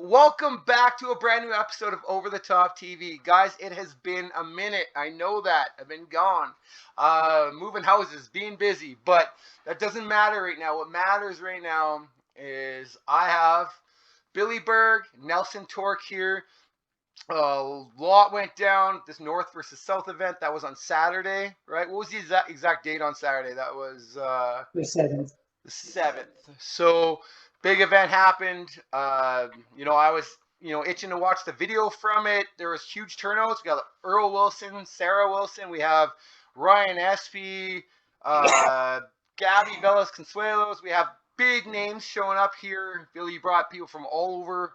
Welcome back to a brand new episode of Over the Top TV. Guys, it has been a minute. I know that. I've been gone. Moving houses, being busy, but that doesn't matter right now. What matters right now is I have Billy Berg, Nelson Torque here. A lot went down. This North versus South event that was on Saturday, right? What was the exact date on Saturday? That was The 7th. the 7th. So big event happened. I was itching to watch the video from it. There was huge turnouts. We got Earl Wilson, Sarah Wilson. We have Ryan Espy, Gabby Velas Consuelos. We have big names showing up here. Billy brought people from all over.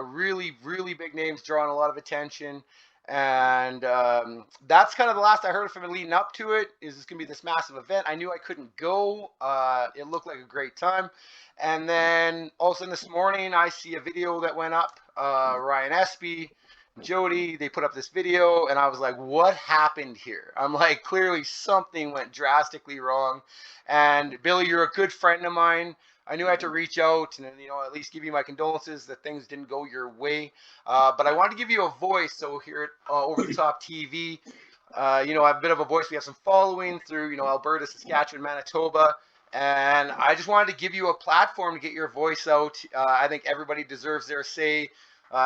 Really, really big names drawing a lot of attention. And that's kind of the last I heard from it leading up to it. Is this going to be this massive event? I knew I couldn't go. It looked like a great time. And then all of a sudden this morning, I see a video that went up. Ryan Espy, Jody, they put up this video, and I was like, what happened here? I'm like, clearly something went drastically wrong. And Billy, you're a good friend of mine. I knew I had to reach out and at least give you my condolences that things didn't go your way. But I wanted to give you a voice. So here at Over the Top TV, I have a bit of a voice. We have some following through Alberta, Saskatchewan, Manitoba. And I just wanted to give you a platform to get your voice out. I think everybody deserves their say.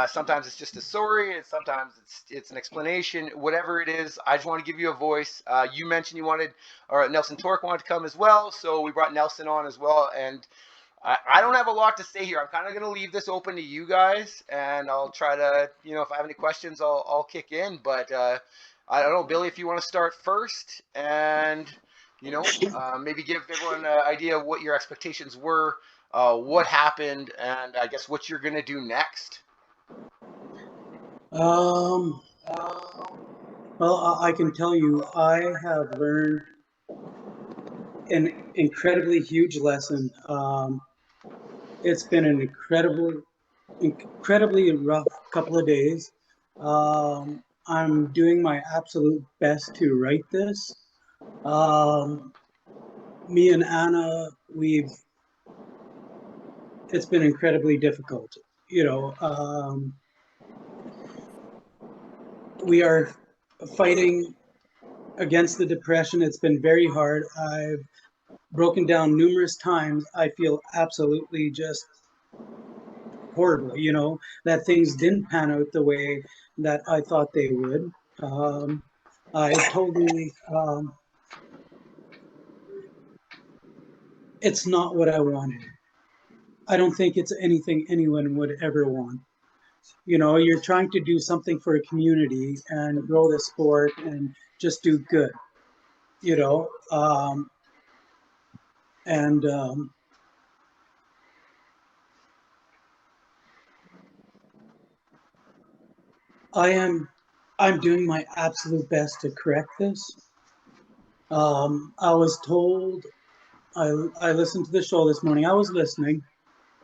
Sometimes it's just a story, and sometimes it's an explanation. Whatever it is, I just want to give you a voice. You mentioned Nelson Torque wanted to come as well, so we brought Nelson on as well. And I don't have a lot to say here. I'm kind of going to leave this open to you guys, and I'll try to, if I have any questions, I'll kick in. But I don't know, Billy, if you want to start first, and maybe give everyone an idea of what your expectations were, what happened, and I guess what you're going to do next. Well, I can tell you, I have learned an incredibly huge lesson. It's been an incredibly rough couple of days. I'm doing my absolute best to write this. Me and Anna, it's been incredibly difficult. We are fighting against the depression. It's been very hard. I've broken down numerous times. I feel absolutely just horrible, that things didn't pan out the way that I thought they would. It's not what I wanted. I don't think it's anything anyone would ever want. You're trying to do something for a community and grow the sport and just do good, I'm doing my absolute best to correct this. I was told, I listened to the show this morning. I was listening.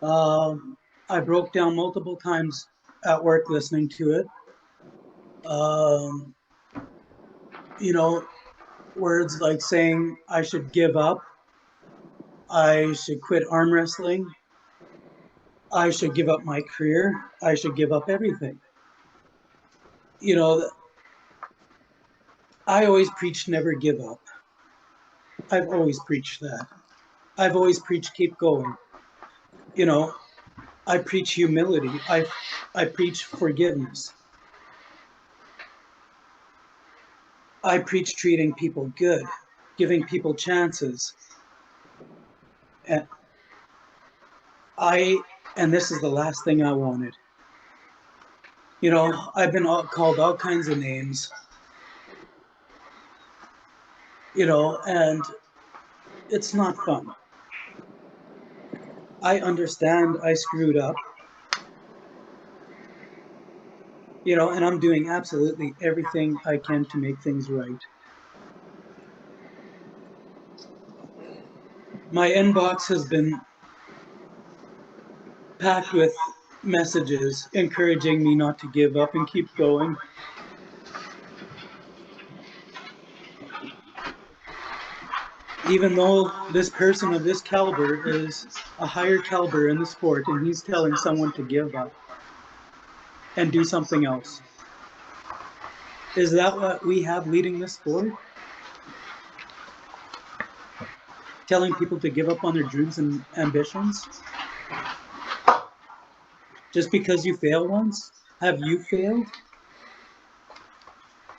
I broke down multiple times at work listening to it. Words like saying I should give up, I should quit arm wrestling, I should give up my career, I should give up everything. I always preach never give up. I've always preached that. I've always preached keep going. I preach humility. I preach forgiveness. I preach treating people good, giving people chances. And this is the last thing I wanted. I've been called all kinds of names. And it's not fun. I understand I screwed up. And I'm doing absolutely everything I can to make things right. My inbox has been packed with messages encouraging me not to give up and keep going. Even though this person of this caliber is a higher caliber in the sport and he's telling someone to give up. and do something else. Is that what we have leading this sport? Telling people to give up on their dreams and ambitions just because you fail once? Have you failed?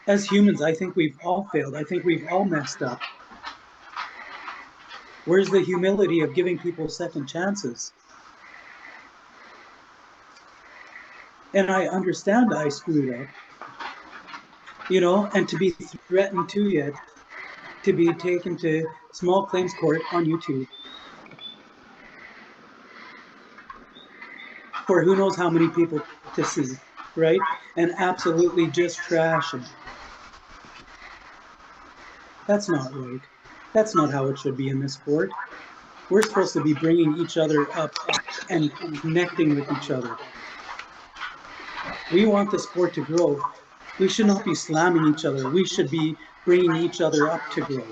As humans, I think we've all failed. I think we've all messed up. Where's the humility of giving people second chances? And I understand I screwed up, and to be threatened to yet, to be taken to small claims court on YouTube for who knows how many people to see, right? And absolutely just trash it. That's not right. That's not how it should be in this sport. We're supposed to be bringing each other up and connecting with each other. We want the sport to grow. We should not be slamming each other. We should be bringing each other up to grow.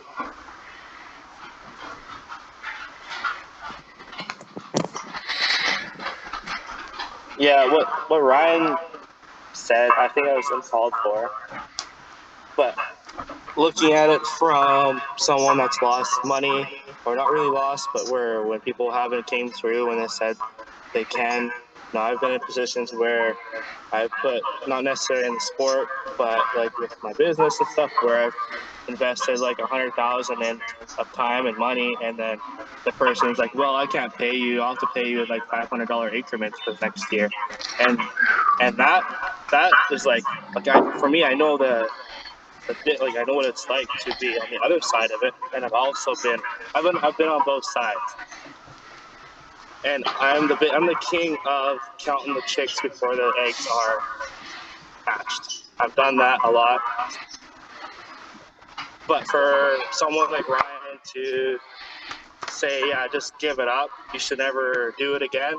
Yeah, what Ryan said, I think I was uncalled for. But looking at it from someone that's lost money, or not really lost, but where when people haven't came through when they said they can. Now I've been in positions where I've put not necessarily in the sport, but like with my business and stuff, where I've invested like 100,000 in of time and money, and then the person's like, "Well, I can't pay you. I'll have to pay you in like $500 increments for the next year," and that is like for me, I know the bit like I know what it's like to be on the other side of it, and I've been on both sides, and I'm the king of counting the chicks before the eggs are hatched. I've done that a lot. But for someone like Ryan to say, yeah, just give it up, you should never do it again,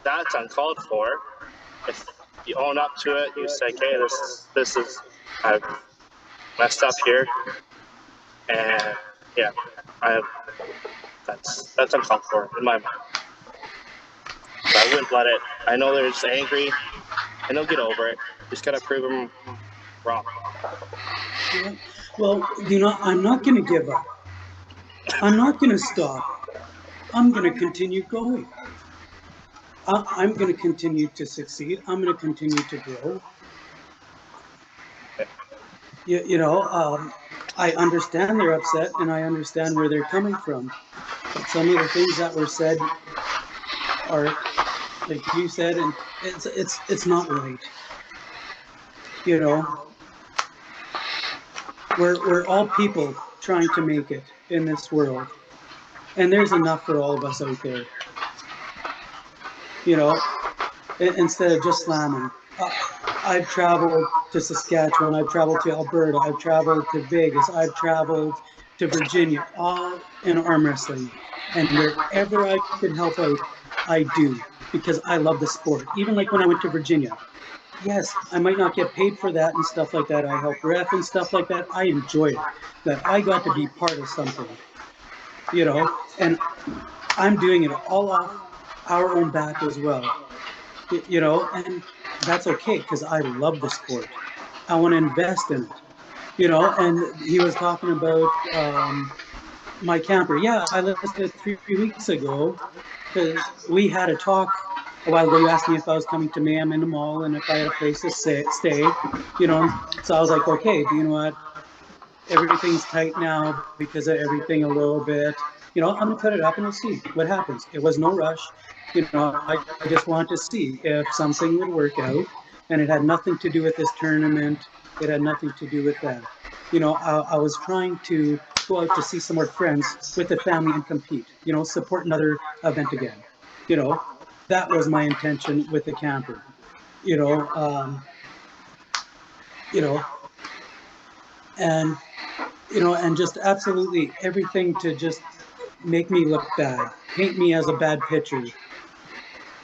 that's uncalled for. If you own up to it, you say, okay, this is I've messed up here, and yeah, that's uncalled for in my mind. So I wouldn't let it. I know they're just angry, and they'll get over it. Just gotta prove them wrong. Yeah. Well, I'm not going to give up. I'm not going to stop. I'm going to continue going. I'm going to continue to succeed. I'm going to continue to grow. I understand they're upset and I understand where they're coming from. But some of the things that were said are, like you said, and it's not right. We're all people trying to make it in this world, and there's enough for all of us out there. Instead of just slamming. I've traveled to Saskatchewan, I've traveled to Alberta, I've traveled to Vegas, I've traveled to Virginia, all in arm wrestling. And wherever I can help out, I do, because I love the sport. Even like when I went to Virginia, yes, I might not get paid for that and stuff like that. I help ref and stuff like that. I enjoyed it, that I got to be part of something, and I'm doing it all off our own back as well, and that's okay because I love the sport. I want to invest in it, and he was talking about my camper. Yeah, I listed it 3 weeks ago because we had a talk a while ago. You asked me if I was coming to Mayhem in the mall and if I had a place to stay, so I was like, okay, you know what? Everything's tight now because of everything a little bit. I'm going to put it up and we'll see what happens. It was no rush. I just wanted to see if something would work out, and it had nothing to do with this tournament. It had nothing to do with that. I was trying to go out to see some more friends with the family and compete, support another event again. That was my intention with the camper, you know, um, you know, and and just absolutely everything to just make me look bad, paint me as a bad pitcher.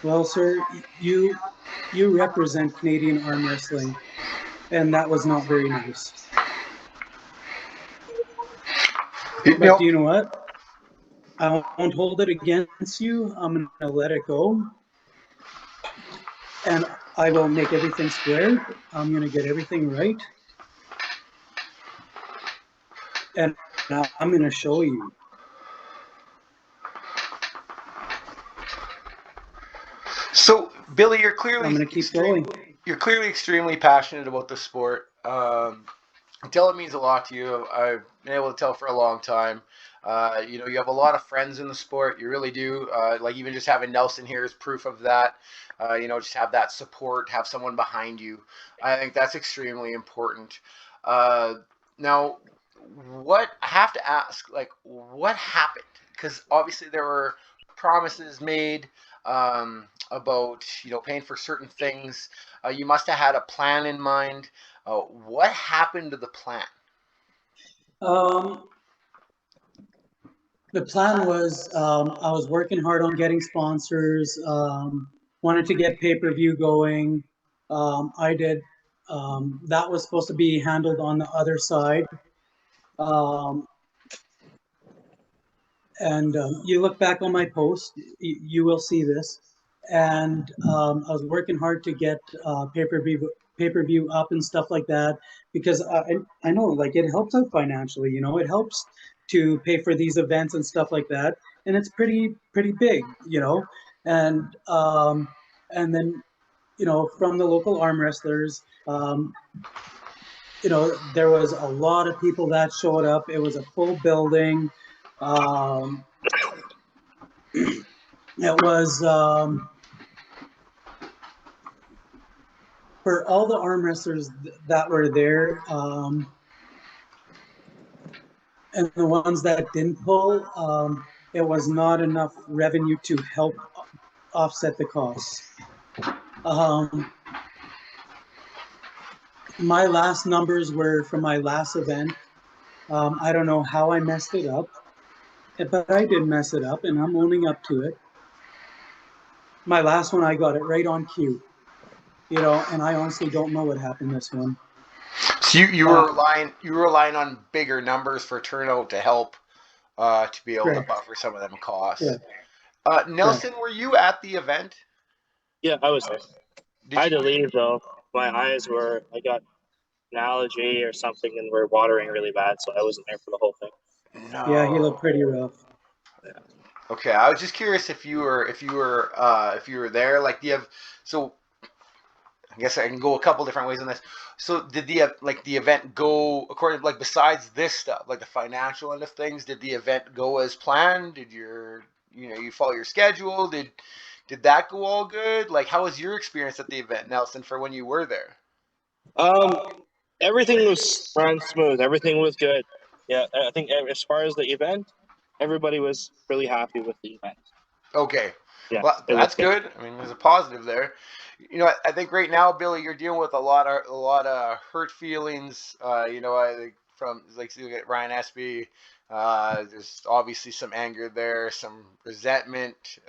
Well, sir, you represent Canadian arm wrestling, and that was not very nice. You But know, do you know what? I won't hold it against you. I'm going to let it go. and I will make everything square. I'm going to get everything right, and I'm going to show you. So, Billy, I'm going to keep going. you're clearly extremely passionate about the sport. Tell it means a lot to you. I've been able to tell for a long time. You have a lot of friends in the sport. You really do. Like even just having Nelson here is proof of that. Just have that support, have someone behind you. I think that's extremely important. Uh, Now, what I have to ask, like, what happened? Because obviously there were promises made about paying for certain things. You must have had a plan in mind. What happened to the plan? Um, the plan was I was working hard on getting sponsors, wanted to get pay-per-view going. I did. That was supposed to be handled on the other side. Um, and you look back on my post, you will see this. And I was working hard to get pay-per-view up and stuff like that because I know like it helps out financially. It helps to pay for these events and stuff like that, and it's pretty big. And and then from the local arm wrestlers. There was a lot of people that showed up. It was a full building. Um, it was for all the arm wrestlers that were there, and the ones that didn't pull, it was not enough revenue to help offset the costs. My last numbers were from my last event. I don't know how I messed it up, but I did mess it up, and I'm owning up to it. My last one, I got it right on cue, and I honestly don't know what happened this one. So you were relying on bigger numbers for turnout to help to be able to Correct. buffer some of them costs. Correct. Correct. Nelson, were you at the event? Yeah, I was there. Did I you? had to leave though. I got an allergy or something and were watering really bad, so I wasn't there for the whole thing. Yeah, he looked No. pretty rough. Okay, I was just curious if you were there. Like, do you have? So I guess I can go a couple different ways on this. So did the event go according like besides this stuff, like the financial end of things, did the event go as planned? Did you follow your schedule? Did that go all good? Like how was your experience at the event, Nelson, for when you were there? Um, Everything was run smooth. Everything was good. Yeah, I think as far as the event, everybody was really happy with the event. Okay. Yeah, Well, it was that's good. good. I mean, there's a positive there. I think right now, Billy, you're dealing with a lot of hurt feelings. I think from like you look at Ryan Espy, there's obviously some anger there, some resentment.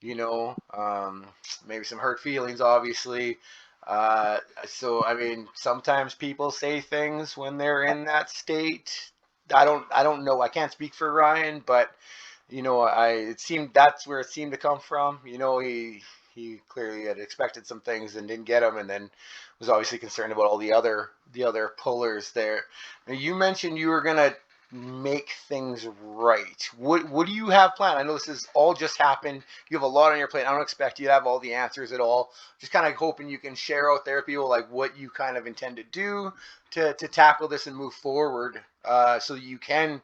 You know, um, Maybe some hurt feelings, obviously. So I mean, sometimes people say things when they're in that state. I don't know. I can't speak for Ryan, but it seemed that's where it seemed to come from. He clearly had expected some things and didn't get them, and then was obviously concerned about all the other pullers there. Now, you mentioned you were gonna make things right. What do you have planned? I know this is all just happened. You have a lot on your plate. I don't expect you to have all the answers at all. Just kind of hoping you can share out there with people like what you kind of intend to do to tackle this and move forward, so that you can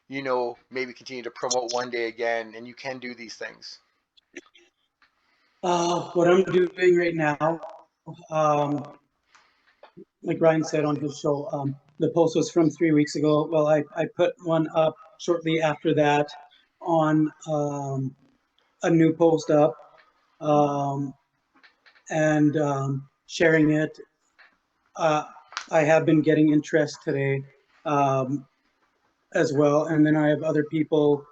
maybe continue to promote one day again, and you can do these things. What I'm doing right now, um, like Ryan said on his show, the post was from 3 weeks ago. Well, I put one up shortly after that on a new post up, um, and sharing it. Uh, I have been getting interest today, um, as well, and then I have other people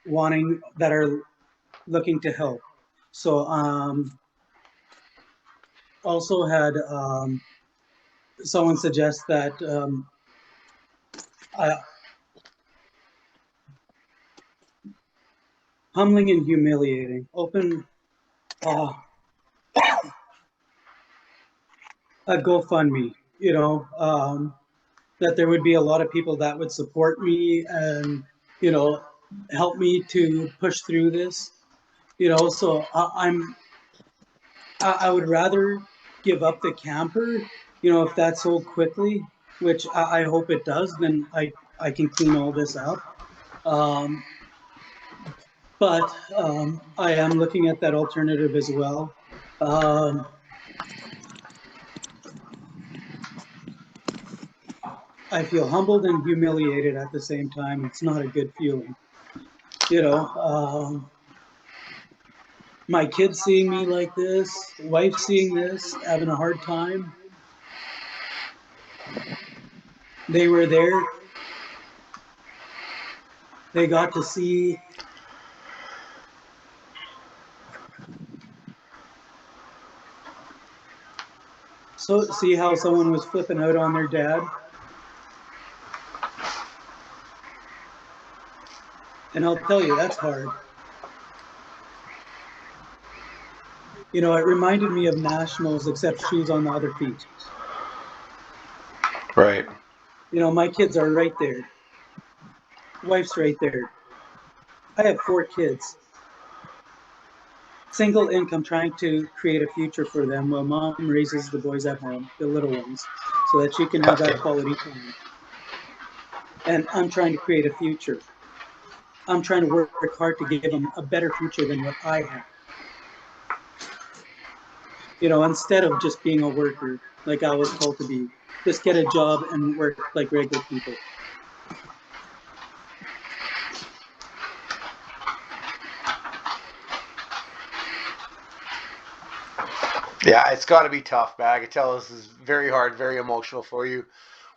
wanting that are looking to help. So also had someone suggest that uh, humbling and humiliating. Open. Uh, a GoFundMe, that there would be a lot of people that would support me and, you know, help me to push through this, so I would rather give up the camper, if that sold quickly, which I hope it does, then I can clean all this up. Um, but I am looking at that alternative as well. Um, I feel humbled and humiliated at the same time. It's not a good feeling, you know. My kids seeing me like this, wife seeing this, having a hard time. They were there. They got to see. So see how someone was flipping out on their dad. And I'll tell you, that's hard. It reminded me of nationals, except shoes on the other feet. Right. My kids are right there. Wife's right there. I have 4 kids. Single income, trying to create a future for them while mom raises the boys at home, the little ones, so that she can have that quality time. And I'm trying to create a future. I'm trying to work hard to give them a better future than what I had. Instead of just being a worker like I was told to be, just get a job and work like regular people. Yeah, it's got to be tough, man. I can tell this is very hard, very emotional for you,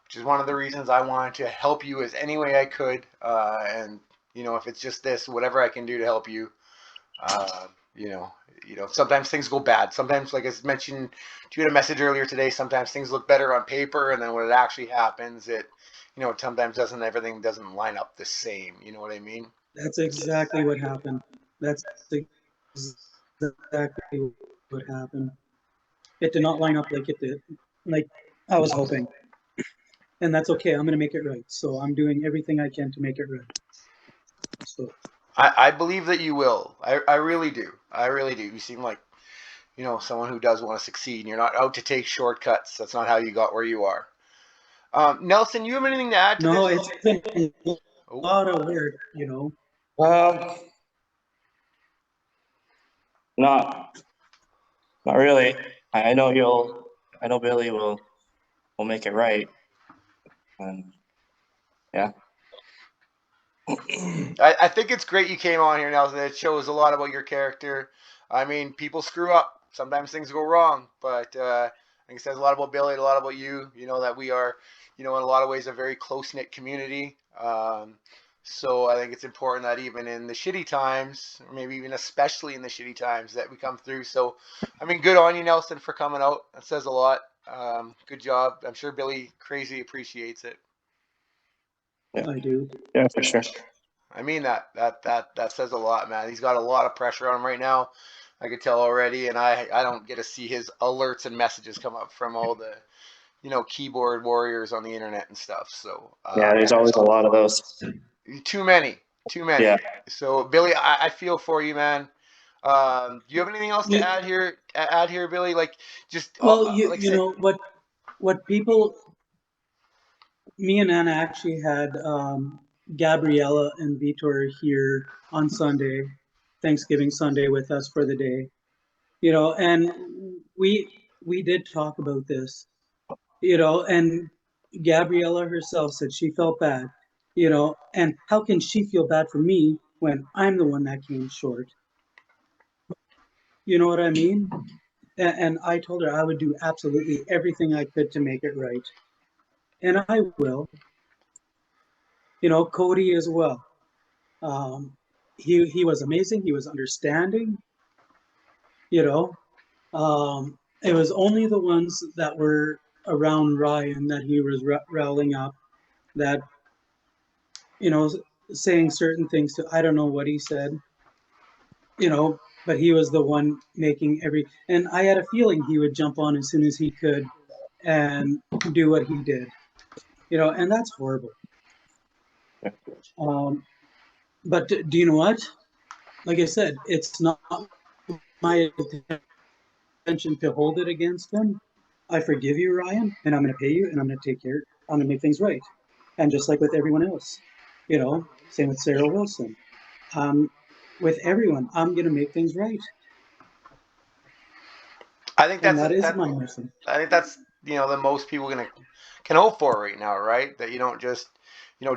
which is one of the reasons I wanted to help you as any way I could. And if it's just this, whatever I can do to help you. Uh, you know, sometimes things go bad. Sometimes, like I mentioned to you in a message earlier today, sometimes things look better on paper, and then when it actually happens, sometimes everything doesn't line up the same. You know what I mean? That's exactly what happened. That's exactly what happened. It did not line up like it did, like I was hoping. And that's okay. I'm going to make it right. So I'm doing everything I can to make it right. So I believe that you will. I really do. I really do. You seem like someone who does want to succeed. And you're not out to take shortcuts. That's not how you got where you are. Nelson, you have anything to add to no, this? it's been a Oh, lot of work, Um, not not really. I know you'll. I know Billy will make it right. And yeah. I think it's great you came on here, Nelson. It shows a lot about your character. I mean, people screw up. Sometimes things go wrong, but I think it says a lot about Billy, a lot about you. That we are, in a lot of ways, a very close knit community. So I think it's important that even in the shitty times, or maybe even especially in the shitty times, that we come through. So, I mean, good on you, Nelson, for coming out. That says a lot. Good job. I'm sure Billy crazy appreciates it. Yeah. I do. Yeah, for sure. I mean that says a lot, man. He's got a lot of pressure on him right now. I could tell already, and I don't get to see his alerts and messages come up from all the keyboard warriors on the internet and stuff. So Yeah, there's always a lot of those. too many, too many. Yeah. So Billy, I feel for you, man. Do you have anything else to You, add here? Add here, Billy? Like just well, like I said, what people, me and Anna actually had Gabriella and Vitor here on Sunday, Thanksgiving Sunday, with us for the day. And we did talk about this, and Gabriella herself said she felt bad, and how can she feel bad for me when I'm the one that came short? You know what I mean? And I told her I would do absolutely everything I could to make it right. And I will. Cody as well. Um, he was amazing. He was understanding. You know, it was only the ones that were around Ryan that he was riling up, that you know saying certain things to. I don't know what he said. But he was the one making every. And I had a feeling he would jump on as soon as he could. and do what he did, and that's horrible. But do you know what? Like I said, it's not my intention to hold it against him. I forgive you, Ryan, and I'm going to pay you, and I'm going to take care. I'm going to make things right. And just like with everyone else, same with Sarah Wilson. With everyone, I'm going to make things right, I think and that's that is that. my mission. I think that's the most people can hope for right now, right? That you don't just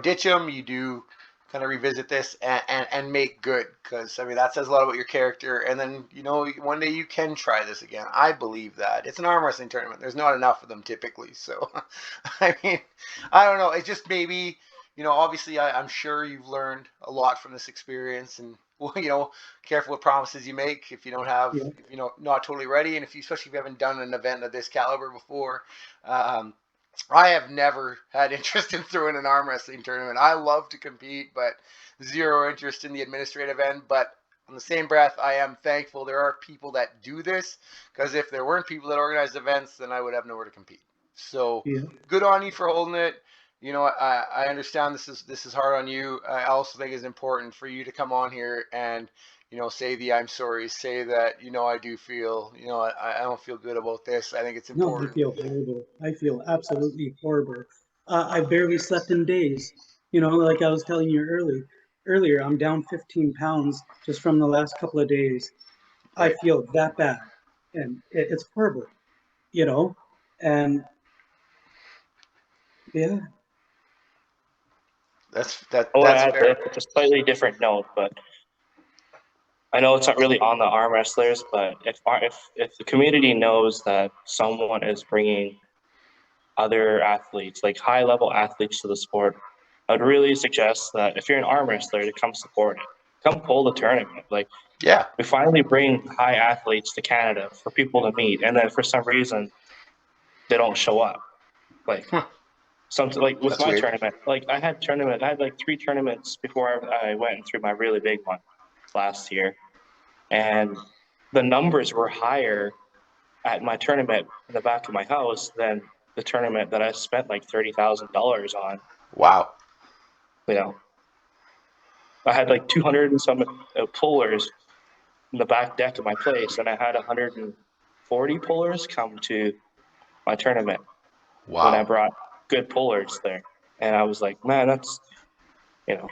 ditch them. You do kind of revisit this and make good, because I mean that says a lot about your character. And then one day you can try this again. I believe that it's an arm wrestling tournament. There's not enough of them typically, so I mean I don't know. It's just maybe obviously I'm sure you've learned a lot from this experience, and careful with promises you make if you don't have, Yeah. if not totally ready, and especially if you haven't done an event of this caliber before. Um, I have never had interest in throwing an arm wrestling tournament. I love to compete, but zero interest in the administrative end. But on the same breath, I am thankful there are people that do this, because if there weren't people that organize events, then I would have nowhere to compete. So Yeah. good on you for holding it. I understand this is hard on you. I also think it's important for you to come on here and say the I'm sorry, say that I do feel I don't feel good about this. I think it's No, I important. feel horrible. I feel absolutely horrible. I barely slept in days. Like I was telling you earlier, I'm down 15 pounds just from the last couple of days. I Right. feel that bad, and it's horrible, you know. And yeah, I want to That's add fair. this. It's a slightly different note, but I know it's not really on the arm wrestlers. But if the community knows that someone is bringing other athletes, like high level athletes, to the sport, I would really suggest that if you're an arm wrestler, to come support it, come pull the tournament. Like Yeah. we finally bring high athletes to Canada for people to meet, and then for some reason they don't show up. Like something like with That's my weird. tournament, like I had like 3 tournaments before I went through my really big one last year, and the numbers were higher at my tournament in the back of my house than the tournament that I spent like $30,000 on. Wow. You know, I had like 200 and some pullers in the back deck of my place, and I had 140 pullers come to my tournament when I Wow. brought good pullers there. And I was like, man, that's, you know,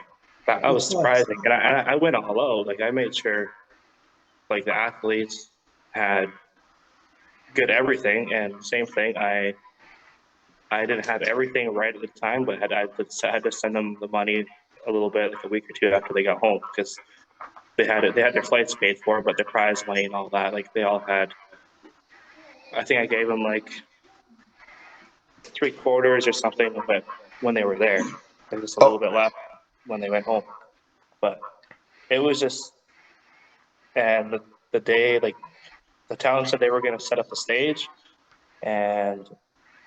that it was sucks. surprising. And I went all out. Like I made sure like the athletes had good everything. And same thing, I didn't have everything right at the time, but I had to send them the money a little bit, like a week or two after they got home, because they had their flights paid for, but their prize money and all that, like they all had. I think I gave them like 3/4 or something of it when they were there, and just a little Oh, bit left when they went home. But it was just, and the day, like the town said they were going to set up the stage, and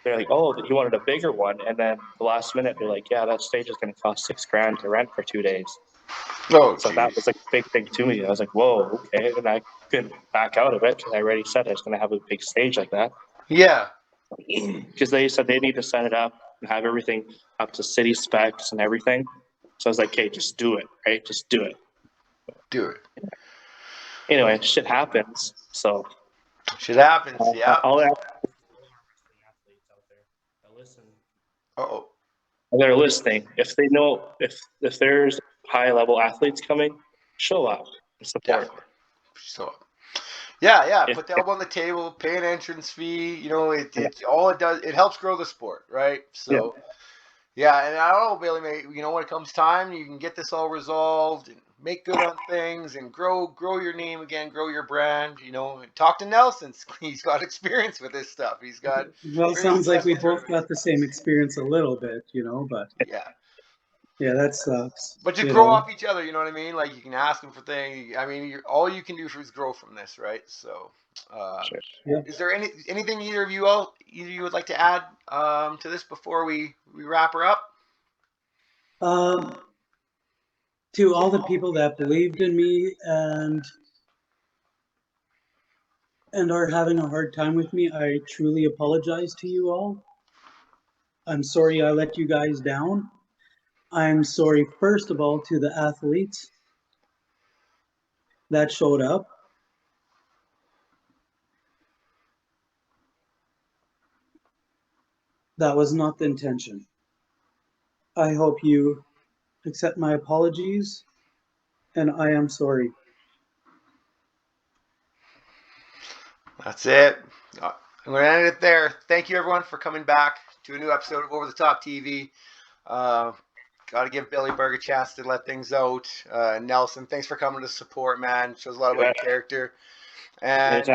they're like, oh, you wanted a bigger one, and then the last minute they're like, yeah, that stage is going to cost $6,000 to rent for 2 days. oh, So that jeez. was like a big thing to me. I was like, whoa, okay, and I couldn't back out of it because I already said I was going to have a big stage like that. Yeah. Because they said they need to set it up and have everything up to city specs and everything. So I was like, okay, just do it, right? Just do it. Do it. Anyway, shit happens. So Shit happens. Yeah. all the athletes out there that listen, Oh. they're listening. If they know if there's high level athletes coming, show up and support. Definitely. So. Yeah, yeah. If, Put the if elbow on the table. Pay an entrance fee. It's all it does. It helps grow the sport, right? yeah, So. Yeah, and I don't know, Bailey. When it comes time, you can get this all resolved and make good on things and grow your name again, grow your brand. Talk to Nelson. He's got experience with this stuff. He's got Well, it very sounds like we successful both tournaments. got the same experience a little bit, but Yeah, yeah, that sucks, but just grow off each other. You know what I mean? Like you can ask them for things. I mean, all you can do is grow from this, right? So, sure. Yeah. is there anything either of you would like to add to this before we wrap her up? Um, to all the people that believed in me and are having a hard time with me, I truly apologize to you all. I'm sorry I let you guys down. I'm sorry, first of all, to the athletes that showed up. That was not the intention. I hope you accept my apologies, and I am sorry. That's it. I'm going to end it there. Thank you, everyone, for coming back to a new episode of Over the Top TV. Got to give Billy Berg a chance to let things out. Nelson, thanks for coming to support, man. Shows a lot about your character. And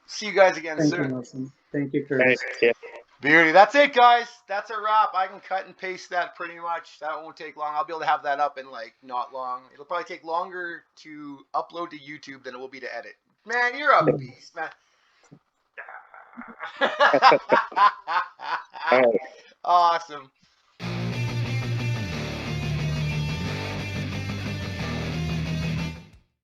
see you guys again Thank you, soon. Nelson. Thank you, Curtis. Yeah. Beauty. That's it, guys. That's a wrap. I can cut and paste that pretty much. That won't take long. I'll be able to have that up in like not long. It'll probably take longer to upload to YouTube than it will be to edit. Man, you're a beast, man. All right. Awesome.